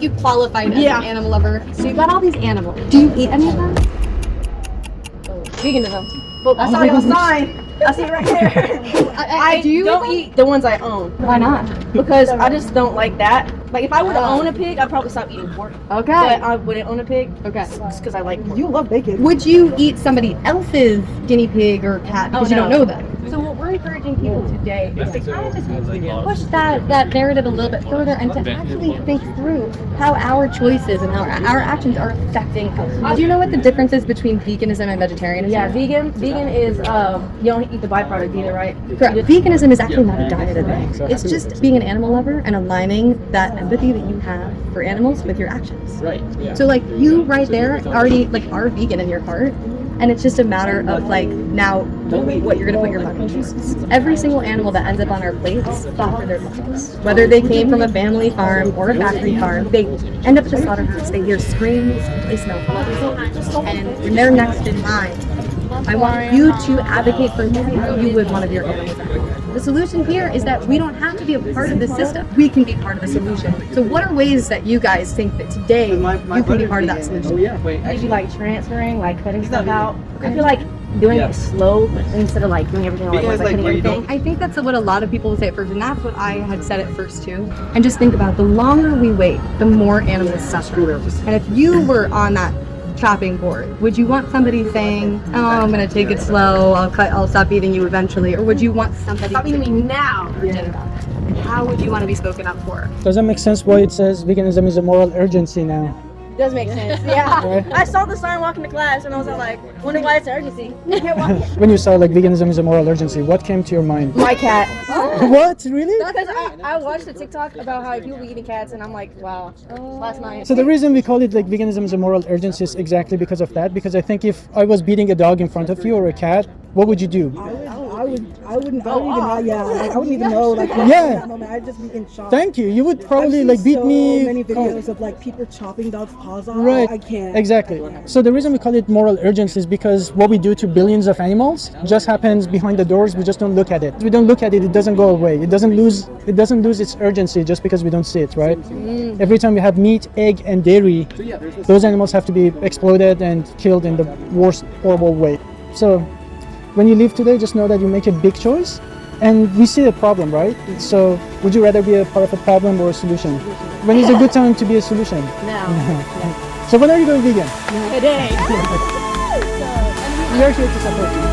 You qualified as an animal lover. So you got all these animals. Do you eat any of them? Veganism. Well, I saw your sign. I see it right there. I don't eat the ones I own. Why not? Because I just don't like that. Like if I were to own a pig, I'd probably stop eating pork. Okay. But I wouldn't own a pig. Okay. Just because I like pork. You love bacon. Would you eat somebody else's guinea pig or cat because you don't know them? So what we're encouraging people today is to kind of just push that narrative a little bit further and to actually think through how our choices and how our actions are affecting us. Do you know what the difference is between veganism and vegetarianism? Yeah, vegan is you don't eat the byproduct either, right? Correct. Veganism is actually not a diet at all. It's just being an animal lover and aligning that empathy that you have for animals with your actions. Right. Yeah. So like you right there already like are vegan in your heart. And it's just a matter of like now what you're gonna put your money into. Every single animal that ends up on our plates fought for their lives. Whether they came from a family farm or a factory farm, they end up at the slaughterhouse. They hear screams, they smell blood, and when they're next in line, I want you to advocate for how you would one of your animals. The solution here is that we don't have to be a part of the system. We can be part of the solution. So what are ways that you guys think that today you can be part of that solution? Maybe like transferring, like cutting stuff out. I feel like doing it slow instead of like doing everything all at once, like cutting everything. I think that's what a lot of people will say at first, and that's what I had said at first too. And just think about the longer we wait, the more animals suffer. And if you were on that chopping board, would you want somebody saying, "Oh, I'm gonna take it slow. I'll stop eating you eventually," or would you want somebody Stop eating me now. And how would you want to be spoken up for? Does that make sense why it says veganism is a moral urgency now? Does make sense. Yeah. I saw the sign walking to class and I was like, wonder why it's an urgency. When you saw like veganism is a moral urgency, what came to your mind? My cat. What? Really? Because I watched a TikTok about how people be eating cats and I'm like, wow. Last night. So the reason we call it like veganism is a moral urgency is exactly because of that. Because I think if I was beating a dog in front of you or a cat, what would you do? I wouldn't even know. Yeah, like, I wouldn't even know. Like, Yeah. I'd just be in shock. Thank you. You would probably I've like seen beat me. So many videos of like people chopping dogs' paws off. Right. I can't. Exactly. So the reason we call it moral urgency is because what we do to billions of animals just happens behind the doors. We just don't look at it. We don't look at it. It doesn't go away. It doesn't lose its urgency just because we don't see it, right? Every time we have meat, egg, and dairy, those animals have to be exploded and killed in the worst, horrible way. So when you live today, just know that you make a big choice. And we see the problem, right? So would you rather be a part of a problem or a solution? When is a good time to be a solution? Now. So when are you going vegan? Today. We are here to support you.